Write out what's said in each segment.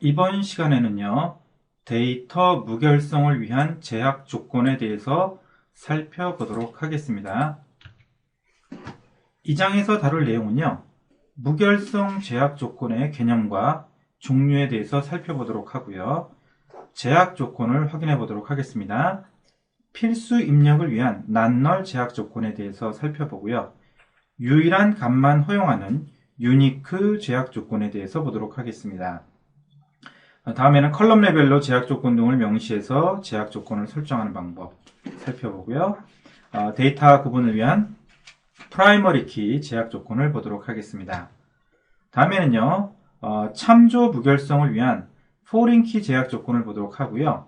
이번 시간에는요, 데이터 무결성을 위한 제약 조건에 대해서 살펴보도록 하겠습니다. 이 장에서 다룰 내용은요, 무결성 제약 조건의 개념과 종류에 대해서 살펴보도록 하고요. 제약 조건을 확인해 보도록 하겠습니다. 필수 입력을 위한 난널 제약 조건에 대해서 살펴보고요. 유일한 값만 허용하는 유니크 제약 조건에 대해서 보도록 하겠습니다. 다음에는 컬럼 레벨로 제약 조건 등을 명시해서 제약 조건을 설정하는 방법 살펴보고요. 데이터 구분을 위한 프라이머리 키 제약 조건을 보도록 하겠습니다. 다음에는요, 참조 무결성을 위한 포린 키 제약 조건을 보도록 하고요.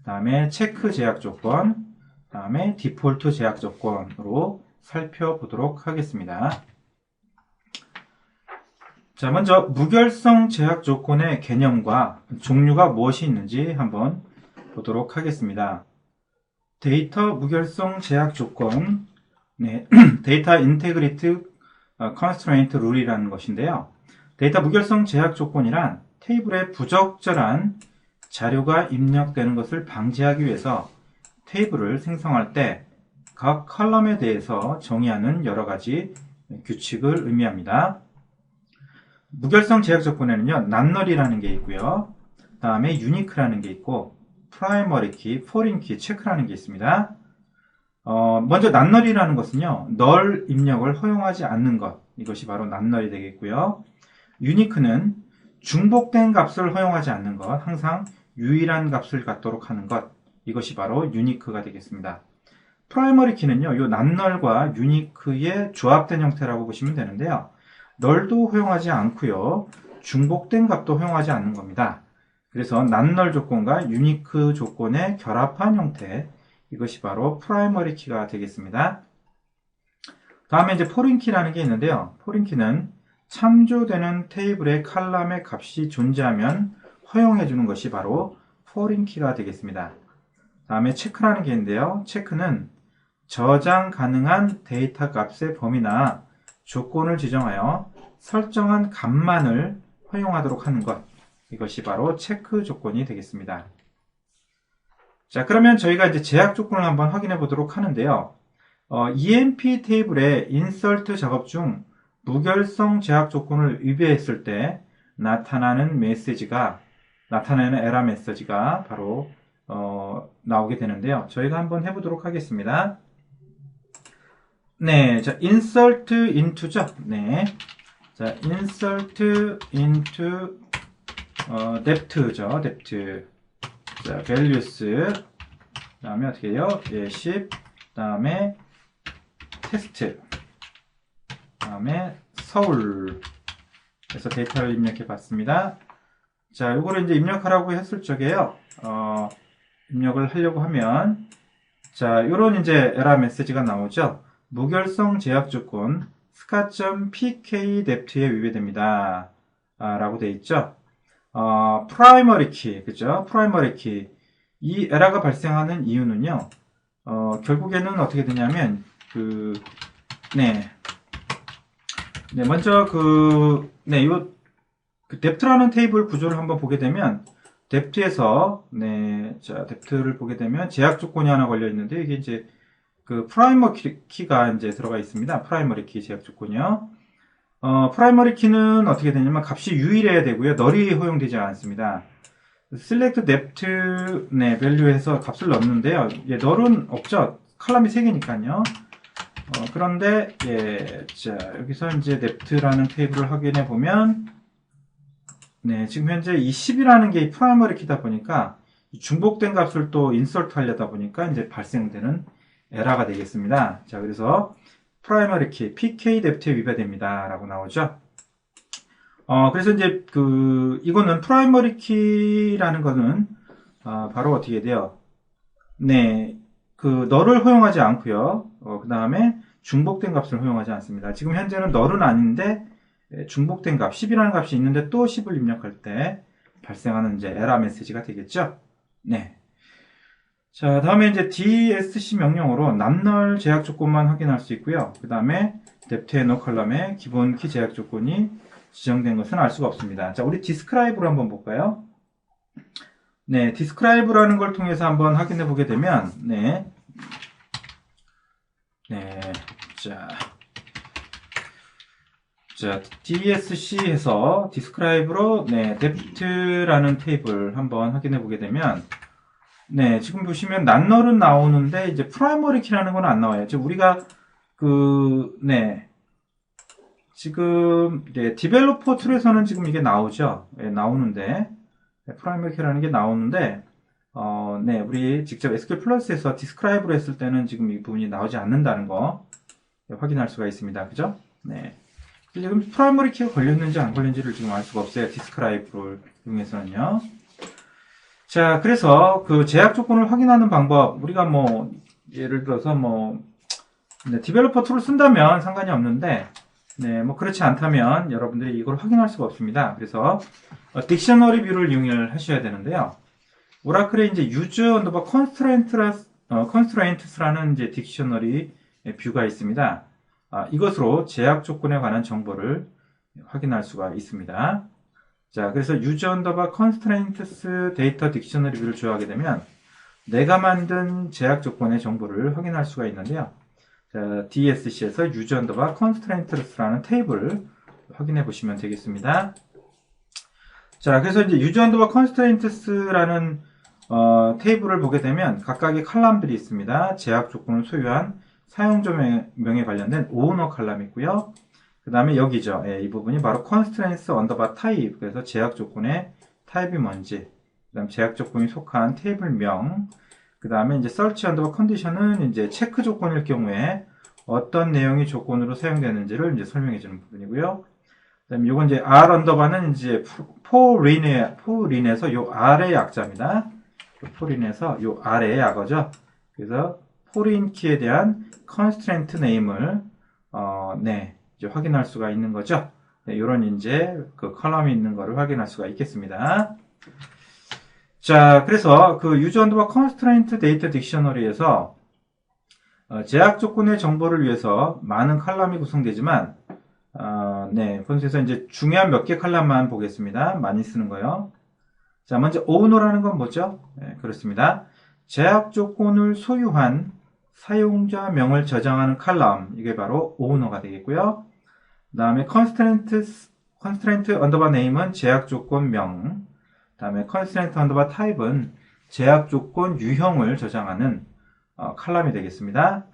다음에 체크 제약 조건, 다음에 디폴트 제약 조건으로 살펴보도록 하겠습니다. 자, 먼저 무결성 제약 조건의 개념과 종류가 무엇이 있는지 한번 보도록 하겠습니다. 데이터 무결성 제약 조건, 데이터 인테그리티 컨스트레인트 룰이라는 것인데요. 데이터 무결성 제약 조건이란 테이블에 부적절한 자료가 입력되는 것을 방지하기 위해서 테이블을 생성할 때 각 컬럼에 대해서 정의하는 여러 가지 규칙을 의미합니다. 무결성 제약 조건에는요, 난널이라는 게 있고요. 다음에 유니크라는 게 있고, 프라이머리 키, 포린 키, 체크라는 게 있습니다. 먼저 난널이라는 것은요, 널 입력을 허용하지 않는 것, 이것이 바로 난널이 되겠고요. 유니크는 중복된 값을 허용하지 않는 것, 항상 유일한 값을 갖도록 하는 것, 이것이 바로 유니크가 되겠습니다. 프라이머리 키는요, 이 난널과 유니크의 조합된 형태라고 보시면 되는데요. 널도 허용하지 않고요. 중복된 값도 허용하지 않는 겁니다. 그래서 난널 조건과 유니크 조건의 결합한 형태, 이것이 바로 프라이머리 키가 되겠습니다. 다음에 이제 포린 키라는 게 있는데요. 포린 키는 참조되는 테이블의 칼럼의 값이 존재하면 허용해 주는 것이 바로 포린 키가 되겠습니다. 다음에 체크라는 게 있는데요. 체크는 저장 가능한 데이터 값의 범위나 조건을 지정하여 설정한 값만을 허용하도록 하는 것, 이것이 바로 체크 조건이 되겠습니다. 자, 그러면 저희가 이제 제약 조건을 한번 확인해 보도록 하는데요. EMP 테이블의 인서트 작업 중 무결성 제약 조건을 위배했을 때 나타나는 에러 메시지가 바로 나오게 되는데요. 저희가 한번 해보도록 하겠습니다. 네, 자, insert into죠. 네, 자, insert into depth죠. depth. 자, values. 다음에 어떻게 해요? 예, 10. 다음에 test. 다음에 서울. 그래서 데이터를 입력해 봤습니다. 자, 요거를 이제 입력하라고 했을 적에요. 입력을 하려고 하면, 자, 요런 이제 에러 메시지가 나오죠. 무결성 제약 조건 sca.pk depth에 위배됩니다. 라고 되어 있죠. 프라이머리 키, 그죠? 프라이머리 키. 이 에러가 발생하는 이유는요, 결국에는 어떻게 되냐면, 먼저 depth라는 테이블 구조를 한번 보게 되면, depth에서, 자, depth를 보게 되면 제약 조건이 하나 걸려 있는데, 이게 이제 프라이머리 키가 이제 들어가 있습니다. 프라이머리 키 제약 조건이요. 프라이머리 키는 어떻게 되냐면 값이 유일해야 되고요. 널이 허용되지 않습니다. select depth, value에서 값을 넣는데요. 예, 널은 없죠. 칼럼이 3개니까요. 그런데, 예, 자, 여기서 이제 depth라는 테이블을 확인해 보면, 지금 현재 이 10이라는 게 프라이머리 키다 보니까, 중복된 값을 또 인서트 하려다 보니까 이제 발생되는 에러가 되겠습니다. 자, 그래서 프라이머리 키, PK depth에 위배됩니다. 라고 나오죠. 그래서 이제 이거는 프라이머리 키라는 거는, 바로 어떻게 돼요? 널을 허용하지 않고요. 그 다음에 중복된 값을 허용하지 않습니다. 지금 현재는 널은 아닌데, 중복된 값, 10이라는 값이 있는데 또 10을 입력할 때 발생하는 이제 에러 메시지가 되겠죠? 자, 다음에 이제 DSC 명령어로 난널 제약 조건만 확인할 수 있고요. 그 다음에 depth no 컬럼에 기본 키 제약 조건이 지정된 것은 알 수가 없습니다. 자, 우리 describe로 한번 볼까요? 네, describe라는 걸 통해서 한번 확인해 보게 되면, 네. 네, 자, DSC에서 describe로, 네, depth라는 테이블 한번 확인해 보게 되면, 네, 지금 보시면 낱널은 나오는데, 이제 프라이머리 키라는 건 안 나와요. 지금 우리가, 네, 지금, 이제 디벨로퍼 툴에서는 지금 이게 나오죠. 네, 나오는데, 네, 프라이머리 키라는 게 나오는데, 네, 우리 직접 SQL 플러스에서 디스크라이브로 했을 때는 지금 이 부분이 나오지 않는다는 거 확인할 수가 있습니다. 그죠? 네. 지금 프라이머리 키가 걸렸는지 안 걸렸는지를 지금 알 수가 없어요. 디스크라이브를 이용해서는요. 자, 그래서 그 제약 조건을 확인하는 방법, 우리가 뭐, 예를 들어서 뭐, 네, 디벨로퍼 툴을 쓴다면 상관이 없는데, 네, 뭐 그렇지 않다면 여러분들이 이걸 확인할 수가 없습니다. 그래서 딕셔너리 뷰를 이용을 하셔야 되는데요. 오라클에 이제 user underbar constraints라는 이제 딕셔너리 뷰가 있습니다. 이것으로 제약 조건에 관한 정보를 확인할 수가 있습니다. 자, 그래서 user underbar constraints 데이터 딕셔너리 뷰를 조회하게 되면 내가 만든 제약 조건의 정보를 확인할 수가 있는데요. 자, DSC에서 user underbar constraints라는 테이블을 확인해 보시면 되겠습니다. 자, 그래서 이제 user underbar constraints라는 테이블을 보게 되면 각각의 칼럼들이 있습니다. 제약 조건을 소유한 사용자명에 관련된 오너 칼럼이 있고요. 그 다음에 여기죠. 예, 이 부분이 바로 constraints underbar type. 그래서 제약 조건의 타입이 뭔지, 그 다음 제약 조건이 속한 테이블명, 그 다음에 이제 search underbar condition은 이제 체크 조건일 경우에 어떤 내용이 조건으로 사용되는지를 이제 설명해 주는 부분이고요. 그 다음에 요건 이제 R 언더바는 이제 포린에서 요 R의 약자입니다. 포린에서 요 아래의 약어죠. 그래서 포린 키에 대한 constraint name을 네, 이제 확인할 수가 있는 거죠. 네, 이런 이제 그 컬럼이 있는 거를 확인할 수가 있겠습니다. 자, 그래서 그 user underbar constraint data dictionary에서 제약 조건의 정보를 위해서 많은 칼럼이 구성되지만 네, 본에서 이제 중요한 몇 개 칼럼만 보겠습니다. 많이 쓰는 거요. 자, 먼저 owner라는 건 뭐죠? 네, 그렇습니다. 제약 조건을 소유한 사용자명을 저장하는 칼럼, 이게 바로 owner가 되겠고요. 그 다음에 constraint underbar name은 제약 조건명, 그 다음에 constraint underbar type은 제약 조건 유형을 저장하는 칼럼이 되겠습니다.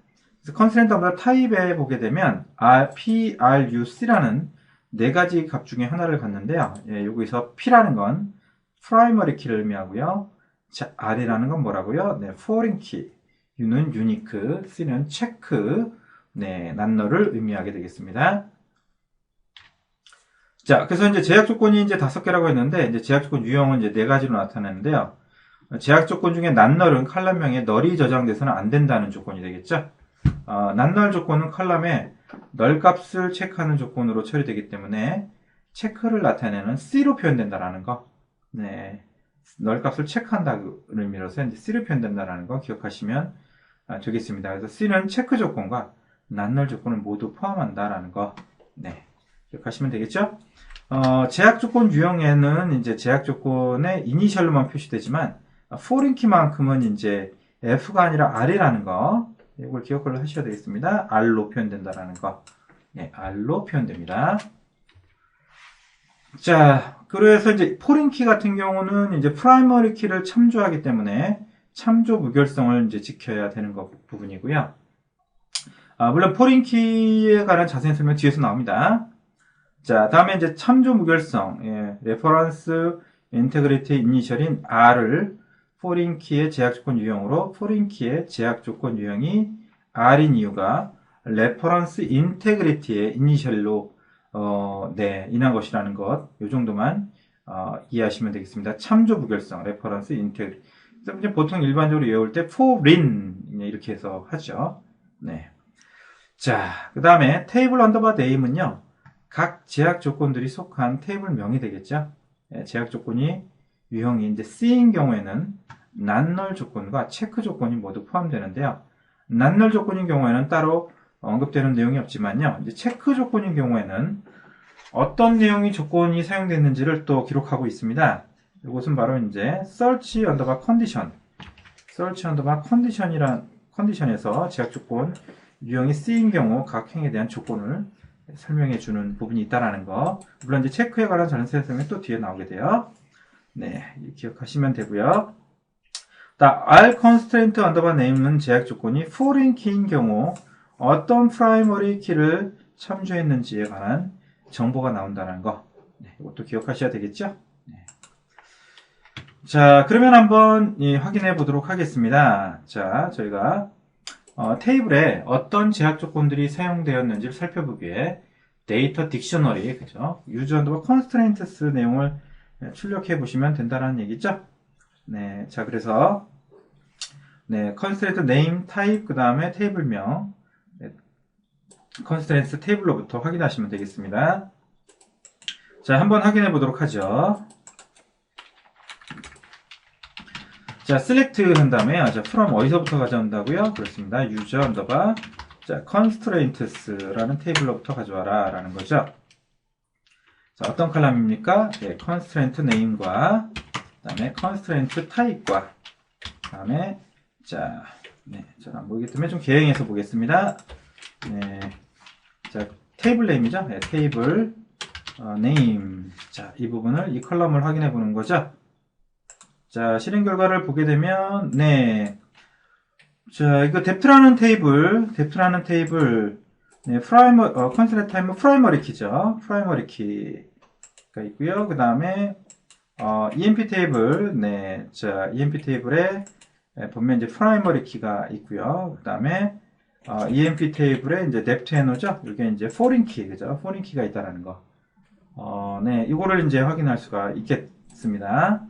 그래서 constraint underbar type에 보게 되면 PRUC라는 네 가지 값 중에 하나를 갖는데요. 예, 여기서 P라는 건 프라이머리 키를 의미하고요. 자, R이라는 건 뭐라고요? 네, foreign key. U는 unique, C는 check, 네, 낱널을 의미하게 되겠습니다. 자, 그래서 이제 제약 조건이 이제 5개라고 했는데, 이제 제약 조건 유형은 이제 4가지로 나타나는데요. 제약 조건 중에 낱널은 칼럼명에 널이 저장돼서는 안 된다는 조건이 되겠죠. 낱널 조건은 칼럼에 널 값을 체크하는 조건으로 처리되기 때문에 체크를 나타내는 C로 표현된다라는 거. 네, 널 값을 체크한다는 의미로서 이제 C를 표현된다는 거 기억하시면 되겠습니다. 그래서 C는 체크 조건과 낱널 조건을 모두 포함한다라는 거, 네, 기억하시면 되겠죠? 제약 조건 유형에는 이제 제약 조건의 이니셜로만 표시되지만 foreign key만큼은 이제 F가 아니라 R이라는 거, 이걸 기억을 하셔야 되겠습니다. R로 표현된다라는 거, 네, R로 표현됩니다. 자, 그래서 이제 포린 키 같은 경우는 이제 프라이머리 키를 참조하기 때문에 참조 무결성을 이제 지켜야 되는 부분이고요. 물론 포린 키에 관한 자세한 설명 뒤에서 나옵니다. 자, 다음에 이제 참조 무결성, 예, 레퍼런스 인테그리티 이니셜인 R을 포린 키의 제약 조건 유형으로 포린 키의 제약 조건 유형이 R인 이유가 레퍼런스 인테그리티의 이니셜로 네, 인한 것이라는 것, 요 정도만 이해하시면 되겠습니다. 참조 무결성, 레퍼런스 인테그리티. 보통 일반적으로 외울 때 foreign 이렇게 해서 하죠. 네. 자, 그 다음에 테이블 언더바 네임은요, 각 제약 조건들이 속한 테이블명이 되겠죠. 네, 제약 조건이 유형이 이제 C인 경우에는 낱널 조건과 체크 조건이 모두 포함되는데요. 낱널 조건인 경우에는 따로 언급되는 내용이 없지만요. 이제 체크 조건인 경우에는 어떤 내용이 조건이 사용됐는지를 또 기록하고 있습니다. 이것은 바로 이제 search underbar condition, search underbar condition이란 컨디션에서 제약 조건 유형이 쓰인 경우 각 행에 대한 조건을 설명해 주는 부분이 있다라는 거. 물론 이제 체크에 관한 전체 설명이 또 뒤에 나오게 돼요. 네, 기억하시면 되고요. R constraint underbar name은 제약 조건이 foreign key인 경우 어떤 프라이머리 키를 참조했는지에 관한 정보가 나온다는 거. 네, 이것도 기억하셔야 되겠죠? 네. 자, 그러면 한번 확인해 보도록 하겠습니다. 자, 저희가 테이블에 어떤 제약 조건들이 사용되었는지를 살펴보기 위해 데이터 딕셔너리, 그죠? 유저 언더바 컨스트레인트스 내용을 출력해 보시면 된다는 얘기죠? 네, 자, 그래서 네, 컨스트레인트 네임, 타입, 그 다음에 테이블명, 컨스트레인트 테이블로부터 확인하시면 되겠습니다. 자, 한번 확인해 보도록 하죠. 자, select 한 다음에, 자, from 어디서부터 가져온다고요? 그렇습니다. user underbar, 자, constraints라는 테이블로부터 가져와라, 라는 거죠. 자, 어떤 컬럼입니까? 네, constraint name과, 그 다음에 constraint type과, 그 다음에, 자, 네, 잘 안 보이기 때문에 좀 개행해서 보겠습니다. 네, 자, 테이블 네임이죠? 네, 테이블, name. 자, 이 부분을, 이 컬럼을 확인해 보는 거죠. 자, 실행 결과를 보게 되면, 네. 자, 이거 depth라는 테이블, 네, 컨스트레인트 타입은 프라이머리 키죠. 프라이머리 키가 있고요. 그 다음에, EMP 테이블, 네. 자, EMP 테이블에 보면 이제 프라이머리 키가 있고요. 그 다음에, EMP 테이블에 이제 depth 죠. 이게 이제 foreign key, 그죠? foreign key가 있다라는 거. 네. 이거를 이제 확인할 수가 있겠습니다.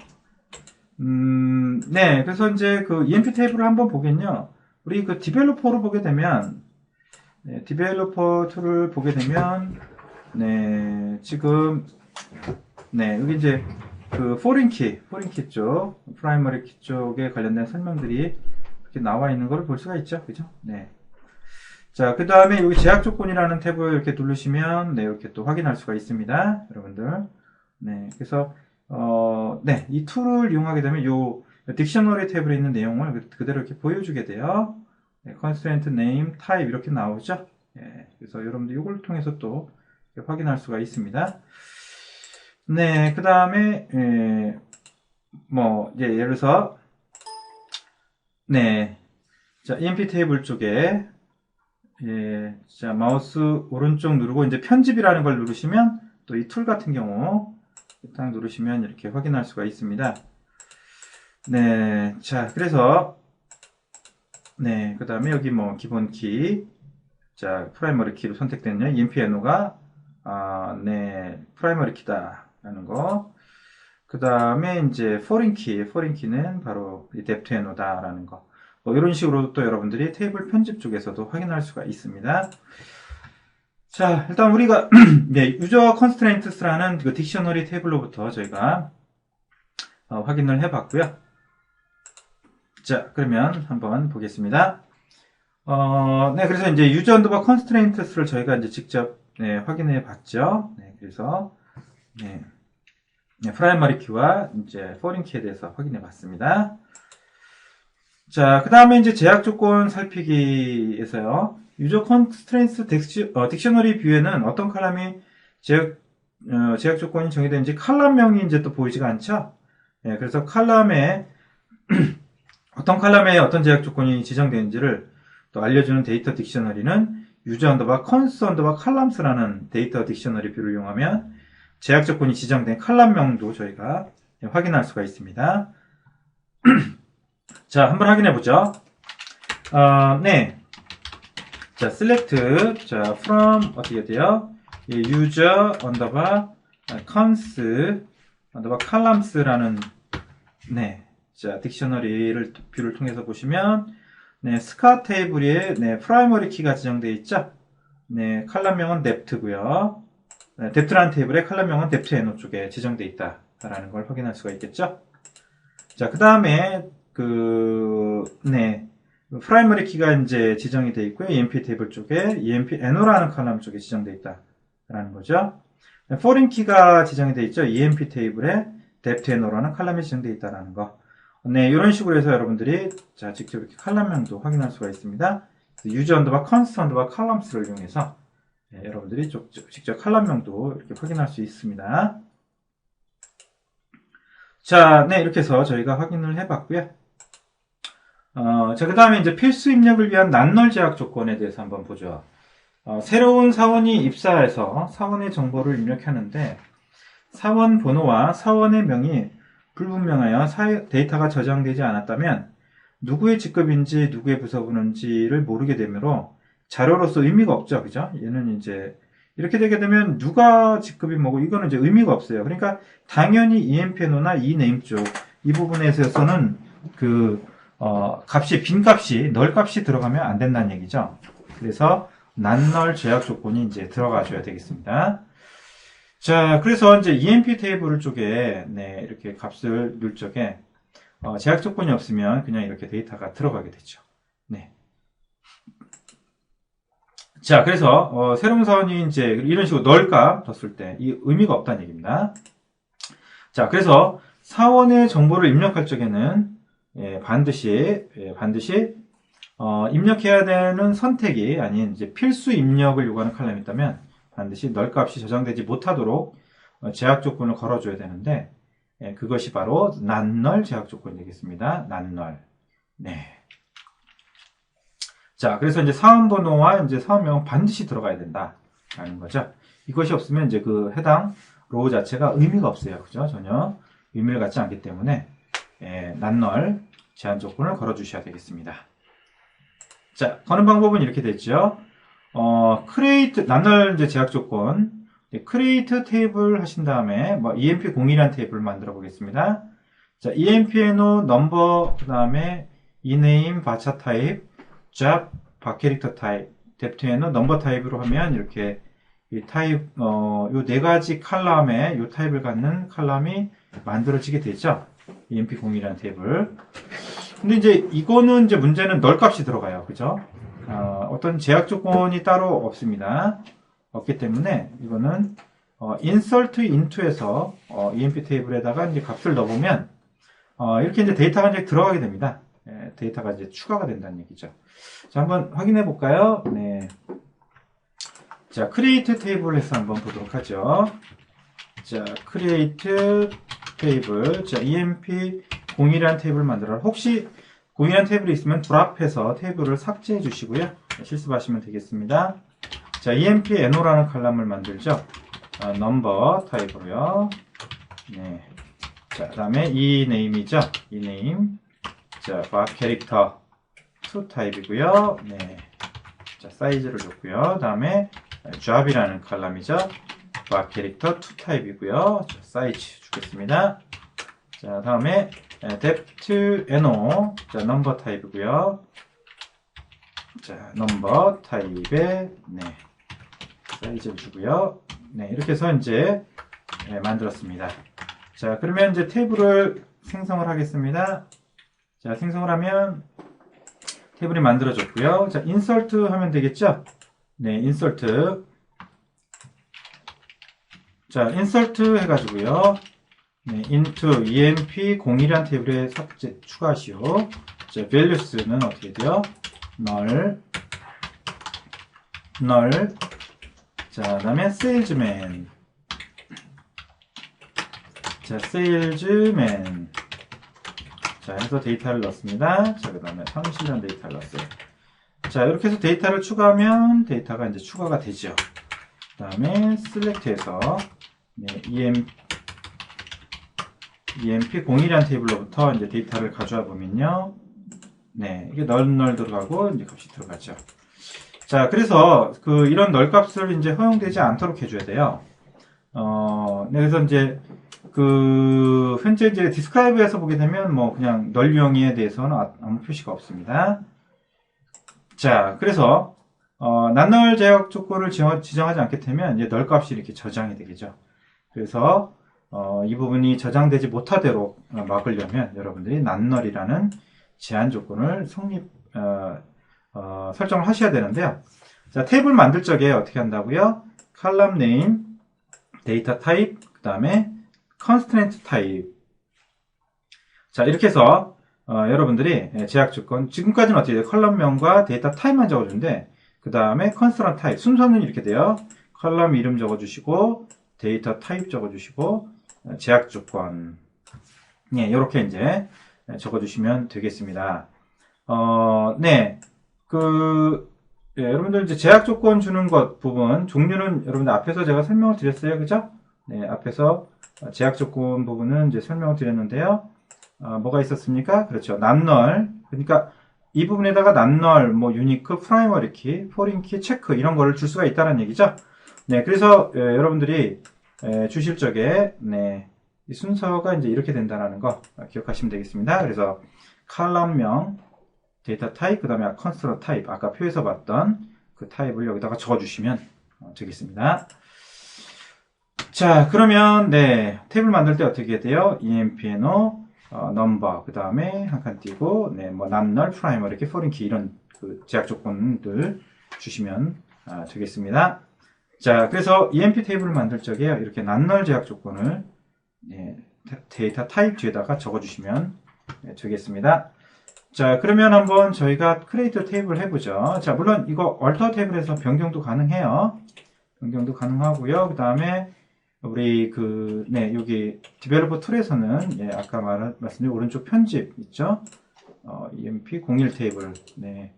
네. 그래서 이제 그 EMP 테이블을 한번 보겠요. 우리 그 디벨로퍼로 보게 되면, 네, 디벨로퍼 툴을 보게 되면, 네, 지금, 네, 여기 이제 그 foreign key 쪽, 프라이머리 키 쪽에 관련된 설명들이 이렇게 나와 있는 걸 볼 수가 있죠. 그죠? 네. 자, 그 다음에 여기 제약 조건이라는 탭을 이렇게 누르시면, 네, 이렇게 또 확인할 수가 있습니다. 여러분들. 네. 그래서, 네, 이 툴을 이용하게 되면 요 딕셔너리 탭에 있는 내용을 그대로 이렇게 보여주게 돼요. 네, constraint name, type 이렇게 나오죠. 네, 그래서 여러분들 이걸 통해서 또 확인할 수가 있습니다. 네, 그 다음에 뭐 예를 들어서 네, 자 EMP 테이블 쪽에 자 마우스 오른쪽 누르고 이제 편집이라는 걸 누르시면 또 이 툴 같은 경우 딱 누르시면 이렇게 확인할 수가 있습니다. 네, 자, 그래서, 네, 그 다음에 여기 뭐, 기본 키, 자, 프라이머리 키로 선택됐냐, EMP NO가, 네, 프라이머리 키다, 라는 거. 그 다음에 이제, foreign 키는 바로 이 depth NO다, 라는 거. 뭐, 이런 식으로 또 여러분들이 테이블 편집 쪽에서도 확인할 수가 있습니다. 자, 일단 우리가, 네, user constraints라는 그 딕셔너리 테이블로부터 저희가, 확인을 해 봤고요. 자, 그러면 한번 보겠습니다. 네, 그래서 이제 유저 언더바 컨스트레인트스를 저희가 이제 직접 네, 확인해 봤죠. 네, 그래서 네, 프라이머리 키와 이제 포린 키에 대해서 확인해 봤습니다. 자, 그 다음에 이제 제약 조건 살피기에서요. 유저 컨스트레인트 딕셔너리 뷰에는 어떤 컬럼이 제약 조건이 정의되는지 컬럼명이 이제 또 보이지가 않죠. 네, 그래서 컬럼에 어떤 컬럼에 어떤 제약 조건이 지정되는지를 또 알려주는 데이터 딕셔너리는 유저 언더바 컨스 언더바 컬럼스라는 데이터 딕셔너리 뷰를 이용하면 제약 조건이 지정된 컬럼명도 저희가 확인할 수가 있습니다. 자, 한번 확인해 보죠. 네. 자, select, 자, from, 어떻게 돼요? user 언더바 cons 언더바 columns라는, 네. 자, 딕셔너리를 뷰를 통해서 보시면, 네, 스카 테이블에, 네, 프라이머리 키가 지정되어 있죠? 네, 컬럼명은 depth고요. 네, depth라는 테이블에 컬럼명은 depth NO 쪽에 지정되어 있다라는 걸 확인할 수가 있겠죠? 자, 그 다음에, 네, 프라이머리 키가 이제 지정이 되어 있고요. EMP 테이블 쪽에 EMP NO라는 컬럼 쪽에 지정되어 있다라는 거죠. foreign 키가 지정이 되어 있죠. EMP 테이블에 depth NO라는 칼럼이 지정되어 있다는 거. 네, 이런 식으로 해서 여러분들이 자 직접 이렇게 칼럼명도 확인할 수가 있습니다. 유저 언더바 컨스트 언더바 칼럼스를 이용해서 여러분들이 직접 칼럼명도 이렇게 확인할 수 있습니다. 자, 네, 이렇게 해서 저희가 확인을 해봤고요. 자, 그 다음에 이제 필수 입력을 위한 난널 제약 조건에 대해서 한번 보죠. 새로운 사원이 입사해서 사원의 정보를 입력하는데 사원 번호와 사원의 명이 불분명하여 데이터가 저장되지 않았다면 누구의 직급인지 누구의 부서번호인지를 모르게 되므로 자료로서 의미가 없죠. 그죠? 얘는 이제 이렇게 되게 되면 누가 직급이 뭐고 이거는 이제 의미가 없어요. 그러니까 당연히 EMPNO나 eName 쪽 이 부분에 있어서는 값이 빈값이 널 값이 들어가면 안 된다는 얘기죠. 그래서 난널 제약 조건이 이제 들어가줘야 되겠습니다. 자, 그래서 이제 EMP 테이블 쪽에 네, 이렇게 값을 넣을 적에 제약 조건이 없으면 그냥 이렇게 데이터가 들어가게 되죠. 네. 자, 그래서 새로운 사원이 이제 이런 식으로 널 값 뒀을 때 이 의미가 없다는 얘기입니다. 자, 그래서 사원의 정보를 입력할 적에는 반드시 입력해야 되는 선택이 아닌 이제 필수 입력을 요구하는 칼럼이 있다면 반드시 널 값이 저장되지 못하도록 제약 조건을 걸어줘야 되는데 그것이 바로 난널 제약 조건이 되겠습니다. 난널. 네. 자, 그래서 이제 사원 번호와 이제 사원명은 반드시 들어가야 된다라는 거죠. 이것이 없으면 이제 그 해당 로우 자체가 의미가 없어요. 그죠? 전혀 의미를 갖지 않기 때문에 난널 제한 조건을 걸어주셔야 되겠습니다. 자, 거는 방법은 이렇게 됐죠. create 난널 이제 제약 조건 create 테이블 하신 다음에 emp01이라는 테이블을 만들어 보겠습니다. 자, empno number 그 다음에 ename 바차 타입 job 바캐릭터 타입 depth no number 타입으로 하면 이렇게 이 타입 요 네 가지 칼럼에 요 타입을 갖는 칼럼이 만들어지게 되죠. emp01이라는 테이블. 근데 이제 이거는 이제 문제는 널 값이 들어가요. 그죠? 어떤 제약 조건이 따로 없습니다. 없기 때문에 이거는 insert into에서 emp 테이블에다가 이제 값을 넣어보면 이렇게 이제 데이터가 이제 들어가게 됩니다. 데이터가 이제 추가가 된다는 얘기죠. 자, 한번 확인해 볼까요? 네. 자, create 테이블에서 한번 보도록 하죠. 자, create 테이블. 자, emp01이라는 테이블을 만들어라. 혹시 01이라는 테이블이 있으면 드랍해서 테이블을 삭제해 주시고요. 실습하시면 되겠습니다. 자, empNO라는 칼럼을 만들죠. number 타입으로요. 네. 자, 그 다음에 eName이죠. eName. 자, character 2 타입이고요. 네. 자, 사이즈를 줬고요. 다음에 job이라는 칼럼이죠. character 2 타입이고요. 자, 사이즈 주겠습니다. 자, 다음에 depth no. 자, number 타입이고요. 자, number 타입에 네. 사이즈를 주고요. 네, 이렇게 해서 이제 만들었습니다. 자, 그러면 이제 테이블을 생성을 하겠습니다. 자, 생성을 하면 테이블이 만들어졌고요. 자, insert 하면 되겠죠? 네, insert. 자, insert 해가지고요. 네, into emp01이라는 테이블에 삭제 추가하시오. 자, values는 어떻게 돼요? null. 자, 그 다음에 salesman. 자, salesman. 자, 해서 데이터를 넣습니다. 자, 그 다음에 사무실이라는 데이터를 넣었어요. 자, 이렇게 해서 데이터를 추가하면 데이터가 이제 추가가 되죠. 그 다음에 select해서 네, emp01이라는 테이블로부터 이제 데이터를 가져와 보면요. 네, 이게 널 들어가고 이제 값이 들어가죠. 자, 그래서 이런 널 값을 이제 허용되지 않도록 해줘야 돼요. 네, 그래서 이제 현재 이제 디스크라이브에서 보게 되면 뭐 그냥 널 유형에 대해서는 아무 표시가 없습니다. 자, 그래서 난널 제약 조건을 지정하지 않게 되면 이제 널 값이 이렇게 저장이 되겠죠. 그래서 이 부분이 저장되지 못하도록 막으려면 여러분들이 난널이라는 제한 조건을 설정을 하셔야 되는데요. 자, 테이블 만들 적에 어떻게 한다고요? column name, 데이터 타입, 그 다음에 constraint 타입, 자, 이렇게 해서 여러분들이 제약 조건, 지금까지는 어떻게 돼요? 컬럼명과 데이터 타입만 적어주는데 그 다음에 컨스트런트 타입, 순서는 이렇게 돼요. 컬럼 이름 적어주시고 데이터 타입 적어주시고 제약 조건, 네, 이렇게 이제 적어주시면 되겠습니다. 네, 여러분들 이제 제약 조건 주는 것 부분 종류는 여러분들 앞에서 제가 설명을 드렸어요, 그죠? 네, 앞에서 제약 조건 부분은 이제 설명을 드렸는데요. 뭐가 있었습니까? 그렇죠. 난널. 그러니까 이 부분에다가 난널, 뭐 유니크, 프라이머리 키, 포린 키, 체크 이런 거를 줄 수가 있다는 얘기죠. 네, 그래서 여러분들이 주실 적에 네, 이 순서가 이제 이렇게 된다는 거 기억하시면 되겠습니다. 그래서 칼럼명, 데이터 타입, 그 다음에 컨스트런트 타입, 아까 표에서 봤던 그 타입을 여기다가 적어주시면 되겠습니다. 자, 그러면 네, 탭을 만들 때 어떻게 돼요? EMPNO 넘버, 그 다음에 한 칸 띄고 네, 뭐 난널, 프라이머 이렇게 포린 키 이런 그 제약 조건들 주시면 되겠습니다. 자, 그래서 EMP 테이블을 만들 적에 이렇게 난널 제약 조건을 네, 데이터 타입 뒤에다가 적어주시면 되겠습니다. 자, 그러면 한번 저희가 크리에이터 테이블 해보죠. 자, 물론 이거 얼터 테이블에서 변경도 가능해요. 변경도 가능하고요. 그 다음에 우리 네, 여기 디벨로퍼 툴에서는 예, 아까 말씀드린 오른쪽 편집 있죠? EMP 01 테이블. 네.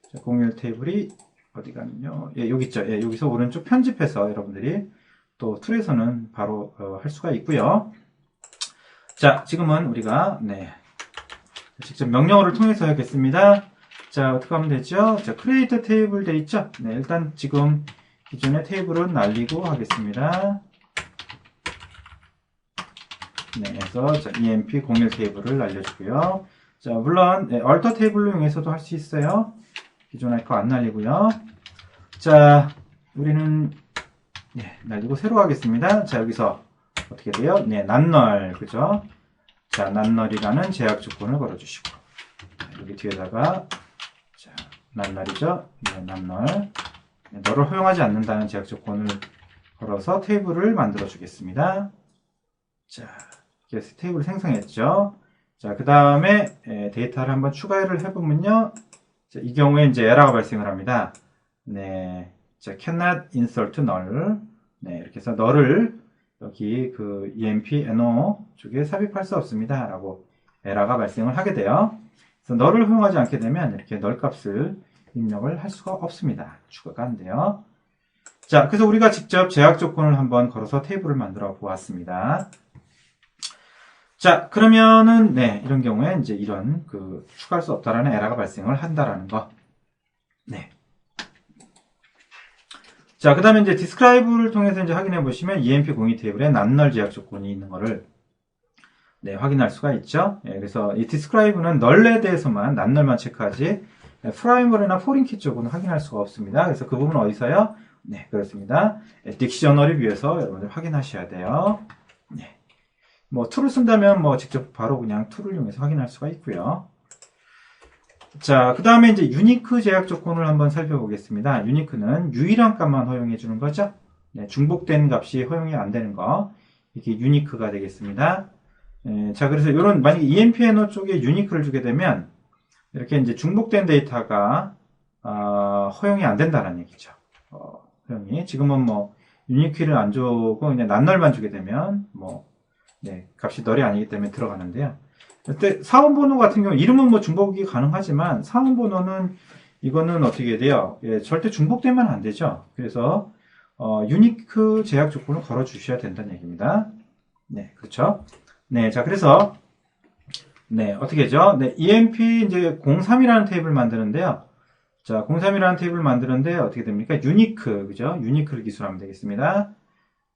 자, 01 테이블이 어디 갔냐? 예, 여기 있죠. 예, 여기서 오른쪽 편집해서 여러분들이 또 툴에서는 바로 할 수가 있고요. 자, 지금은 우리가 네. 직접 명령어를 통해서 하겠습니다. 자, 어떻게 하면 되죠? 자, create 테이블 돼 있죠? 네, 일단 지금 기존의 테이블은 날리고 하겠습니다. 네, 그래서 EMP 01 테이블을 날려주고요. 자, 물론 alter 테이블로 이용해서도 할 수 있어요. 기존에 거 안 날리고요. 자, 우리는 네, 날리고 새로 하겠습니다. 자, 여기서 어떻게 돼요? 네, 난널, 그죠? 자, 난널이라는 제약 조건을 걸어주시고 여기 뒤에다가 자, 난널이죠? 네, 난널. 네, 너를 허용하지 않는다는 제약 조건을 걸어서 테이블을 만들어 주겠습니다. 자, 이렇게 테이블을 생성했죠? 자, 그 다음에 데이터를 한번 추가를 해보면요. 자, 이 경우에 이제 에러가 발생을 합니다. 네, 자, cannot insert null. 네, 이렇게 해서 너를 여기 그 EMP NO 쪽에 삽입할 수 없습니다. 라고 에러가 발생을 하게 돼요. 그래서 너를 허용하지 않게 되면 이렇게 널 값을 입력을 할 수가 없습니다. 추가가 안 돼요. 자, 그래서 우리가 직접 제약 조건을 한번 걸어서 테이블을 만들어 보았습니다. 자, 그러면은, 네, 이런 경우에 이제 이런 추가할 수 없다라는 에러가 발생을 한다라는 거. 네. 자, 그 다음에 이제 describe를 통해서 이제 확인해 보시면 EMP02 테이블에 난널 제약 조건이 있는 거를 네, 확인할 수가 있죠. 예, 그래서 이 describe는 널에 대해서만 난널만 체크하지 프라이머리나 포린키 쪽은 확인할 수가 없습니다. 그래서 그 부분은 어디서요? 네, 그렇습니다. 딕셔너리 뷰에서 여러분들 확인하셔야 돼요. 네. 뭐 툴을 쓴다면 뭐 직접 바로 그냥 툴을 이용해서 확인할 수가 있고요. 자, 그 다음에 이제 유니크 제약 조건을 한번 살펴보겠습니다. 유니크는 유일한 값만 허용해 주는 거죠. 네, 중복된 값이 허용이 안 되는 거. 이게 유니크가 되겠습니다. 자, 그래서 이런, 만약에 EMPNO 쪽에 유니크를 주게 되면, 이렇게 이제 중복된 데이터가, 허용이 안 된다는 얘기죠. 허용이. 지금은 뭐, 유니크를 안 주고, 그냥 난널만 주게 되면, 뭐, 네, 값이 널이 아니기 때문에 들어가는데요. 그때 사원번호 같은 경우 이름은 뭐 중복이 가능하지만 사원번호는 이거는 어떻게 돼요? 예, 절대 중복되면 안 되죠. 그래서 유니크 제약 조건을 걸어 주셔야 된다는 얘기입니다. 네, 그렇죠. 네, 자 그래서 네 어떻게 하죠? 네, EMP 이제 03이라는 테이블 만드는데요. 자, 03이라는 테이블 만드는데 어떻게 됩니까? 유니크, 그죠? 유니크를 기술하면 되겠습니다.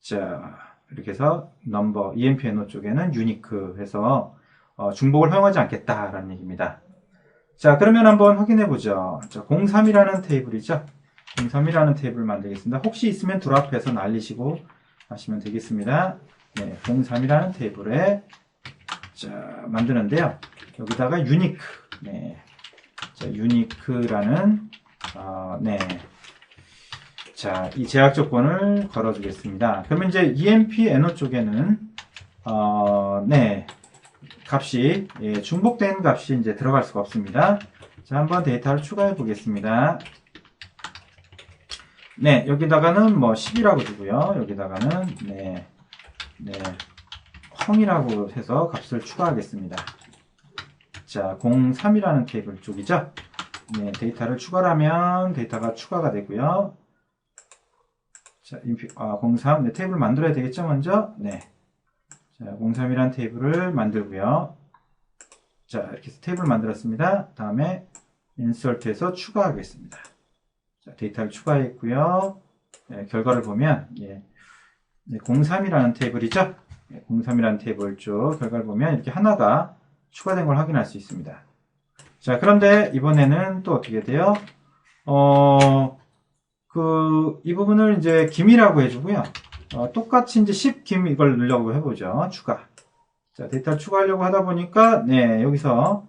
자, 이렇게 해서 넘버 EMPNO 쪽에는 유니크 해서 중복을 허용하지 않겠다라는 얘기입니다. 자, 그러면 한번 확인해 보죠. 자, 03이라는 테이블이죠. 03이라는 테이블을 만들겠습니다. 혹시 있으면 드랍해서 날리시고 하시면 되겠습니다. 네, 03이라는 테이블에 자, 만드는데요. 여기다가 유니크. 네. 자, 유니크라는 네. 자, 이 제약 조건을 걸어 주겠습니다. 그러면 이제 EMP NO 쪽에는 네. 값이 중복된 값이 이제 들어갈 수가 없습니다. 자, 한번 데이터를 추가해 보겠습니다. 네, 여기다가는 뭐 10이라고 두고요. 여기다가는 펑이라고 해서 값을 추가하겠습니다. 자, 03이라는 테이블 쪽이죠. 네, 데이터를 추가를 하면 데이터가 추가가 되고요. 자, 03, 네, 테이블을 만들어야 되겠죠, 먼저? 네. 자, 03이라는 테이블을 만들고요. 자, 이렇게 해서 테이블을 만들었습니다. 다음에 인서트해서 추가하겠습니다. 자, 데이터를 추가했고요. 네, 결과를 보면 03이라는 테이블이죠. 03이라는 테이블 쪽 결과를 보면 이렇게 하나가 추가된 걸 확인할 수 있습니다. 자, 그런데 이번에는 또 어떻게 돼요? 이 부분을 이제 김이라고 해주고요. 똑같이 이제 10김 이걸 넣으려고 해보죠. 추가. 자, 데이터를 추가하려고 하다 보니까, 여기서,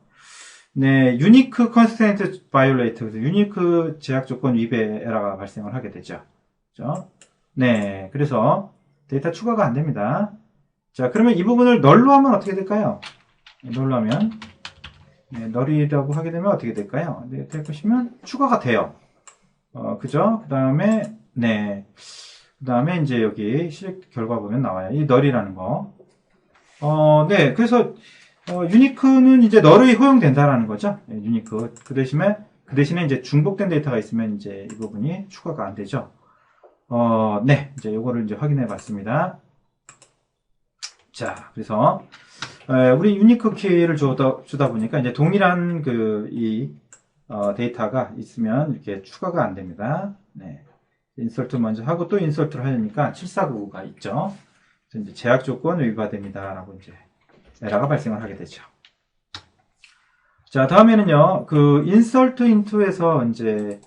유니크 컨스트레인트 바이올레이트, 그래서 유니크 제약 조건 위배 에러가 발생을 하게 되죠. 그죠? 네, 그래서 데이터 추가가 안 됩니다. 자, 그러면 이 부분을 널로 하면 어떻게 될까요? 널로 하면, 널이라고 하게 되면 어떻게 될까요? 네, 보시면 추가가 돼요. 그죠? 그 다음에, 그 다음에 이제 여기 실행 결과 보면 나와요. 이 널이라는 거. 그래서, 유니크는 이제 널이 허용된다라는 거죠. 유니크. 그 대신에 이제 중복된 데이터가 있으면 이제 이 부분이 추가가 안 되죠. 이제 요거를 이제 확인해 봤습니다. 자, 그래서, 우리 유니크 키를 주다 보니까 이제 동일한 데이터가 있으면 이렇게 추가가 안 됩니다. 네. 인서트 먼저 하고 또 인서트를 하려니까 7499가 있죠. 그래서 이제 제약 조건 위반됩니다. 라고 이제 에러가 발생을 하게 되죠. 자, 다음에는요, insert into에서 이제,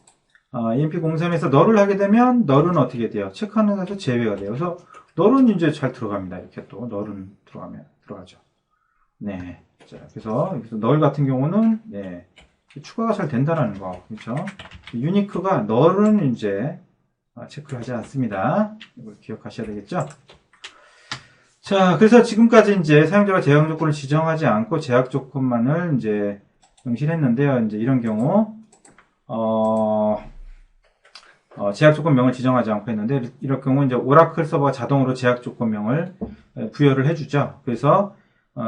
EMP03에서 널을 하게 되면, 널은 어떻게 돼요? 체크하는 데서 제외가 돼요. 그래서, 널은 이제 잘 들어갑니다. 이렇게 또, 널은 들어가죠. 네. 자, 그래서, 여기서 널 같은 경우는, 추가가 잘 된다는 거. 그렇죠? 유니크가 널은 이제, 체크를 하지 않습니다. 이걸 기억하셔야 되겠죠? 자, 그래서 지금까지 이제 사용자가 제약 조건을 지정하지 않고 제약 조건만을 이제 명시를 했는데요. 이제 이런 경우, 제약 조건명을 지정하지 않고 했는데, 이럴 경우 이제 오라클 서버가 자동으로 제약 조건명을 부여를 해주죠. 그래서,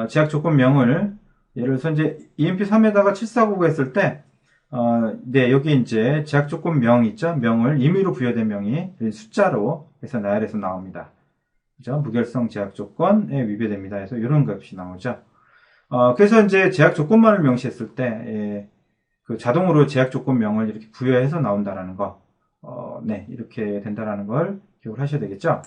제약 조건명을, 예를 들어서 이제 EMP3에다가 7499 했을 때, 여기 이제 제약 조건명 있죠? 명을 임의로 부여된 명이 숫자로 해서 나열해서 나옵니다. 그죠? 무결성 제약 조건에 위배됩니다. 해서 이런 값이 나오죠. 그래서 이제 제약 조건만을 명시했을 때, 자동으로 제약 조건명을 이렇게 부여해서 나온다라는 거, 이렇게 된다라는 걸 기억을 하셔야 되겠죠.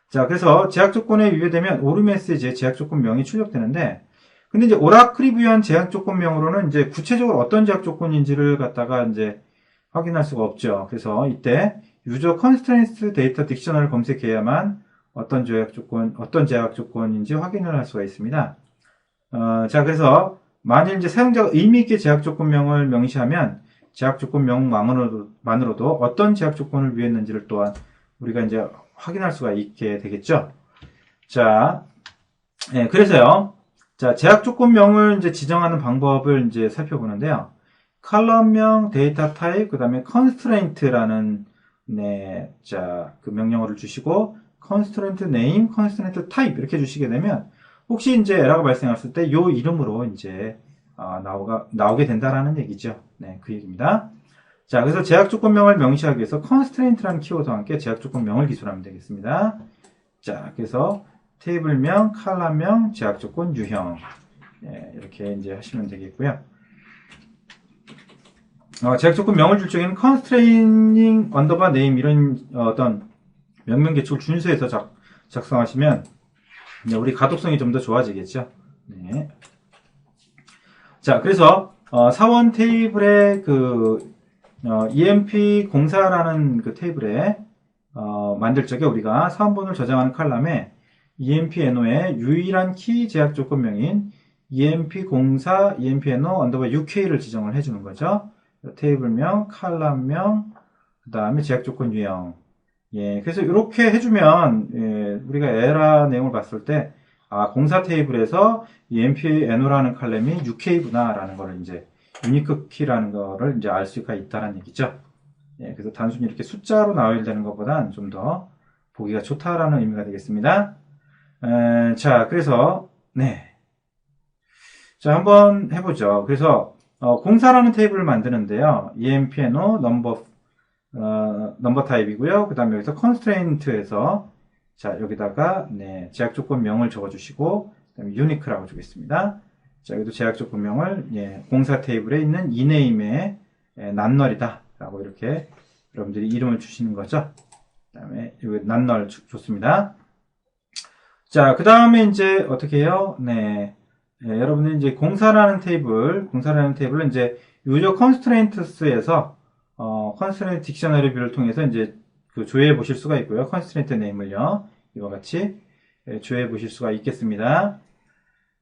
자, 그래서 제약 조건에 위배되면 오류 메시지에 제약 조건명이 출력되는데, 근데 이제 오라클이 부여한 제약 조건명으로는 이제 구체적으로 어떤 제약 조건인지를 갖다가 이제 확인할 수가 없죠. 그래서 이때 유저 컨스트레인트 데이터 딕셔너를 검색해야만 어떤 제약 조건인지 확인을 할 수가 있습니다. 자, 그래서 만일 이제 사용자가 의미있게 제약 조건명을 명시하면 제약 조건명만으로도 어떤 제약 조건을 위했는지를 또한 우리가 이제 확인할 수가 있게 되겠죠. 자, 그래서요. 자, 제약 조건명을 이제 지정하는 방법을 이제 살펴보는데요. 컬럼명, 데이터 타입, 그 다음에 constraint라는, 그 명령어를 주시고, constraint name, constraint type 이렇게 주시게 되면, 혹시 이제 에러가 발생했을 때 요 이름으로 이제, 나오게 된다라는 얘기죠. 네, 그 얘기입니다. 자, 그래서 제약 조건명을 명시하기 위해서 constraint라는 키워드와 함께 제약 조건명을 기술하면 되겠습니다. 자, 그래서, 테이블명, 칼럼명, 제약 조건, 유형. 이렇게 이제 하시면 되겠고요. 제약 조건명을 줄 적에는 constraining underbar name 이런 어떤 명명 개축을 준수해서 작성하시면 우리 가독성이 좀 더 좋아지겠죠. 네. 자, 그래서 사원 테이블의 EMP04라는 그 테이블에 만들 적에 우리가 사원번호를 저장하는 칼럼에 EMP-NO의 유일한 키 제약 조건명인 EMP04, EMP-NO underbar UK를 지정을 해주는 거죠. 테이블명, 칼럼명, 그 다음에 제약 조건 유형. 그래서 이렇게 해주면, 우리가 에러 내용을 봤을 때, 공사 테이블에서 empno라는 칼럼이 UK구나라는 거를 이제 유니크 키라는 거를 이제 알 수가 있다는 얘기죠. 예, 그래서 단순히 이렇게 숫자로 나와야 되는 것보단 좀 더 보기가 좋다라는 의미가 되겠습니다. 자, 그래서 네, 자 한번 해보죠. 그래서 공사라는 테이블을 만드는데요. empno 넘버 타입이고요. 그 다음에 여기서 constraint에서 자 여기다가 네, 제약 조건명을 적어주시고 그다음에 unique라고 주겠습니다. 자 여기도 제약 조건명을 예, 공사 테이블에 있는 ename의 낱널이다 라고 이렇게 여러분들이 이름을 주시는 거죠. 그 다음에 여기 낱널 좋습니다. 자 그 다음에 이제 어떻게 해요? 네, 여러분들 이제 공사라는 테이블을 이제 유저 constraints에서 constraint 딕셔너리 뷰를 통해서 이제 그 조회해 보실 수가 있고요. constraint name을요. 이와 같이 조회해 보실 수가 있겠습니다.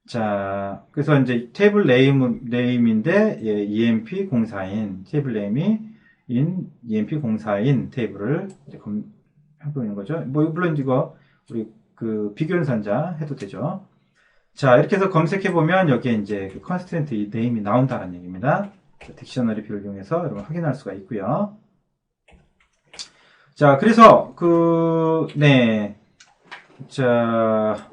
자, 그래서 이제 테이블 네임인데 예, EMP 공사인 테이블 네임이 EMP 공사인 테이블을 이제 해보는 거죠. 뭐 물론 이거 우리 그 비교 연산자 해도 되죠. 자, 이렇게 해서 검색해 보면 여기에 이제 그 constraint name이 나온다는 얘기입니다. 딕셔너리 뷰를 이용해서 여러분 확인할 수가 있고요. 자, 그래서 네, 자.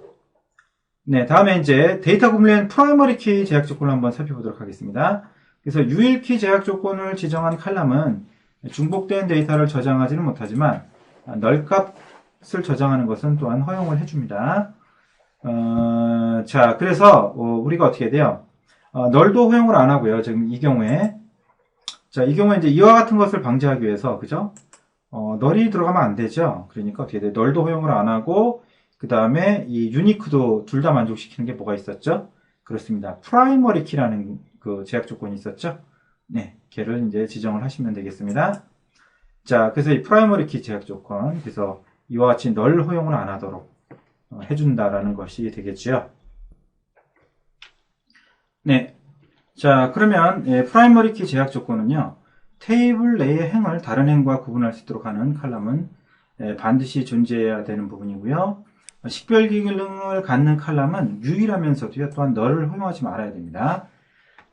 네, 다음에 이제 데이터 구문len 프라이머리 키 제약 조건을 한번 살펴보도록 하겠습니다. 그래서 유일키 제약 조건을 지정한 칼럼은 중복된 데이터를 저장하지는 못하지만 널값을 저장하는 것은 또한 허용을 해줍니다. 자, 그래서 우리가 어떻게 돼요? 널도 허용을 안 하고요. 지금 이 경우에 자, 이 경우에 이제 이와 같은 것을 방지하기 위해서 그죠? 널이 들어가면 안 되죠. 그러니까 어떻게 돼요? 널도 허용을 안 하고 그 다음에 이 유니크도 둘 다 만족시키는 게 뭐가 있었죠? 그렇습니다. 프라이머리 키라는 그 제약 조건이 있었죠? 네, 걔를 이제 지정을 하시면 되겠습니다. 자, 그래서 이 프라이머리 키 제약 조건, 그래서 이와 같이 널 허용을 안 하도록 해준다라는 것이 되겠죠. 네, 자, 그러면 프라이머리 키 제약 조건은요, 테이블 내의 행을 다른 행과 구분할 수 있도록 하는 칼럼은 반드시 존재해야 되는 부분이고요. 식별 기능을 갖는 칼럼은 유일하면서도요, 또한 널을 허용하지 말아야 됩니다.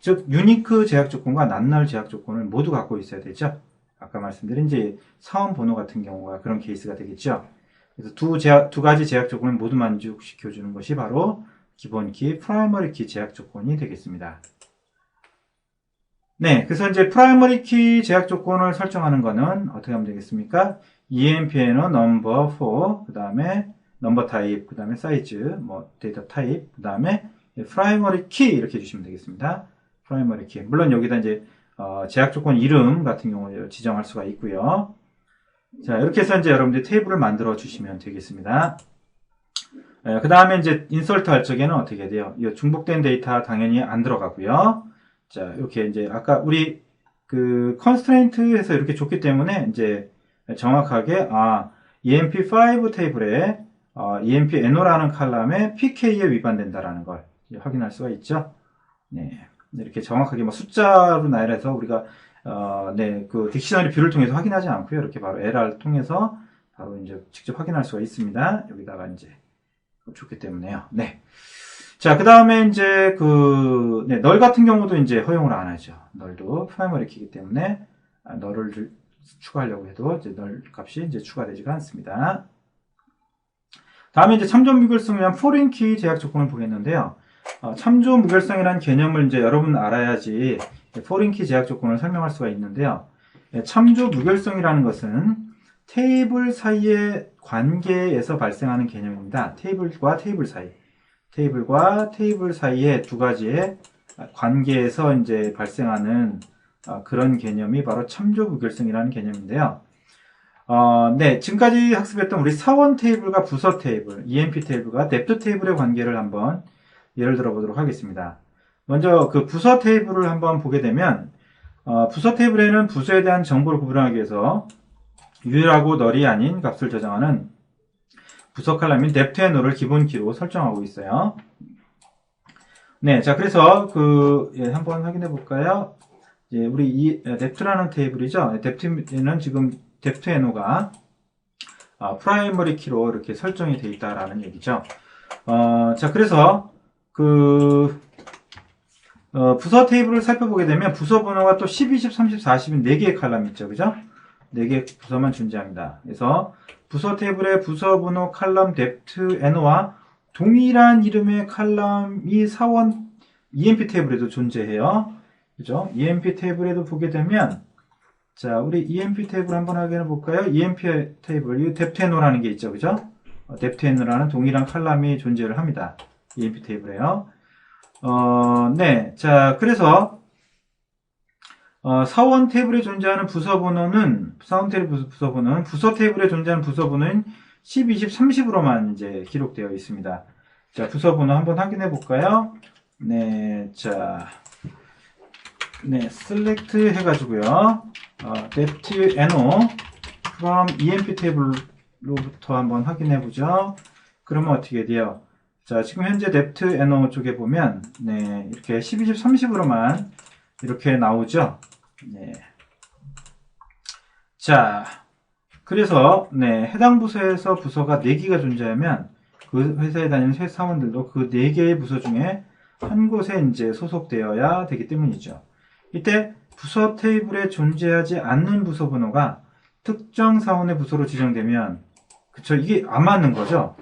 즉, 유니크 제약 조건과 낱널 제약 조건을 모두 갖고 있어야 되죠. 아까 말씀드린 이제 사원 번호 같은 경우가 그런 케이스가 되겠죠. 그래서 두 가지 제약 조건을 모두 만족시켜주는 것이 바로 기본 키, 프라이머리 키 제약 조건이 되겠습니다. 네, 그래서 이제 프라이머리 키 제약 조건을 설정하는 거는 어떻게 하면 되겠습니까? empno number 4, 그 다음에 넘버 타입, 그 다음에 사이즈, 뭐 데이터 타입, 그 다음에 프라이머리 키 이렇게 해주시면 되겠습니다. 프라이머리 키. 물론 여기다 이제 제약 조건 이름 같은 경우에 지정할 수가 있고요. 자, 이렇게 해서 이제 여러분들이 테이블을 만들어 주시면 되겠습니다. 그 다음에 이제 인서트 할 적에는 어떻게 돼요? 이 중복된 데이터 당연히 안 들어가고요. 자, 이렇게 이제 아까 우리 그 constraint에서 이렇게 줬기 때문에 이제 정확하게 EMP5 테이블에 empno라는 칼럼에 pk에 위반된다라는 걸 확인할 수가 있죠. 네, 이렇게 정확하게 뭐 숫자로 나열해서 우리가 네, 그 딕셔너리 뷰를 통해서 확인하지 않고요. 이렇게 바로 LR 통해서 바로 이제 직접 확인할 수가 있습니다. 여기다가 이제 줬기 때문에요. 네. 자, 그 다음에 이제 네, 널 같은 경우도 이제 허용을 안 하죠. 널도 프라이머리 키이기 때문에 널을 추가하려고 해도 이제 널 값이 이제 추가되지가 않습니다. 다음에 이제 참조 무결성을 위한 포린 키 제약 조건을 보겠는데요. 참조 무결성이라는 개념을 이제 여러분 알아야지 포린 키 제약 조건을 설명할 수가 있는데요. 참조 무결성이라는 것은 테이블 사이의 관계에서 발생하는 개념입니다. 테이블과 테이블 사이. 테이블과 테이블 사이의 두 가지의 관계에서 이제 발생하는 그런 개념이 바로 참조 무결성이라는 개념인데요. 네, 지금까지 학습했던 우리 사원 테이블과 부서 테이블, EMP 테이블과 뎁트 테이블의 관계를 한번 예를 들어 보도록 하겠습니다. 먼저 그 부서 테이블을 한번 보게 되면 부서 테이블에는 부서에 대한 정보를 구분하기 위해서 유일하고 널이 아닌 값을 저장하는 부서 칼럼인 뎁트 노를 기본 키로 설정하고 있어요. 네, 자 그래서 한번 확인해 볼까요? 우리 이 뎁트라는 테이블이죠. 뎁트는 지금 뎁트 노가 프라이머리 키로 이렇게 설정이 되어 있다라는 얘기죠. 자, 그래서 부서 테이블을 살펴보게 되면 부서 번호가 또 10, 20, 30, 40인 4개의 칼럼이 있죠. 그죠? 4개의 부서만 존재합니다. 그래서 부서 테이블의 부서 번호 칼럼 depth n와 동일한 이름의 칼럼이 사원 EMP 테이블에도 존재해요. 그죠? EMP 테이블에도 보게 되면 자, 우리 EMP 테이블 한번 확인해 볼까요? EMP 테이블, 이 depth n라는 게 있죠. 그죠? depth n라는 동일한 칼럼이 존재를 합니다. EMP 테이블에요. 네. 자, 그래서 사원 테이블에 존재하는 부서 번호는 부서 테이블에 존재하는 부서 번호는 10, 20, 30으로만 이제 기록되어 있습니다. 자, 부서 번호 한번 확인해 볼까요? 네. 자, 네, select 해가지고요. depth no from EMP 테이블로부터 한번 확인해 보죠. 그러면 어떻게 돼요? 자, 지금 현재 depth no 쪽에 보면 네, 이렇게 10, 20, 30으로만 이렇게 나오죠. 네. 자, 그래서 네, 해당 부서에서 부서가 4개가 존재하면 그 회사에 다니는 회사원들도 그 4개의 부서 중에 한 곳에 이제 소속되어야 되기 때문이죠. 이때 부서 테이블에 존재하지 않는 부서 번호가 특정 사원의 부서로 지정되면 그쵸? 이게 안 맞는 거죠.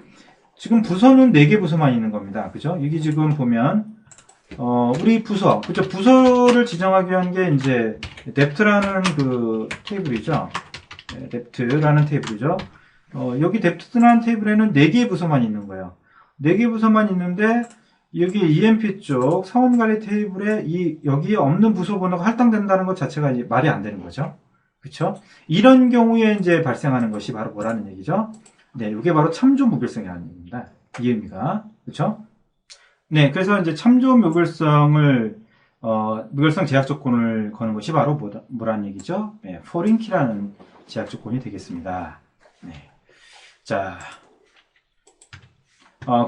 지금 부서는 4개 부서만 있는 겁니다. 그죠? 여기 지금 보면 우리 부서, 그죠? 부서를 지정하기 위한 게 이제 depth라는 그 테이블이죠. 네, depth라는 테이블이죠. 여기 depth라는 테이블에는 4개의 부서만 있는 거예요. 4개 부서만 있는데 여기 EMP 쪽 사원관리 테이블에 여기에 없는 부서 번호가 할당된다는 것 자체가 이제 말이 안 되는 거죠. 그쵸? 이런 경우에 이제 발생하는 것이 바로 뭐라는 얘기죠? 네, 이게 바로 참조 무결성이라는 얘기입니다. 이 의미가. 그쵸? 네, 그래서 이제 참조 무결성을, 무결성 제약 조건을 거는 것이 바로 뭐라는 얘기죠? 네, foreign key라는 제약 조건이 되겠습니다. 네. 자.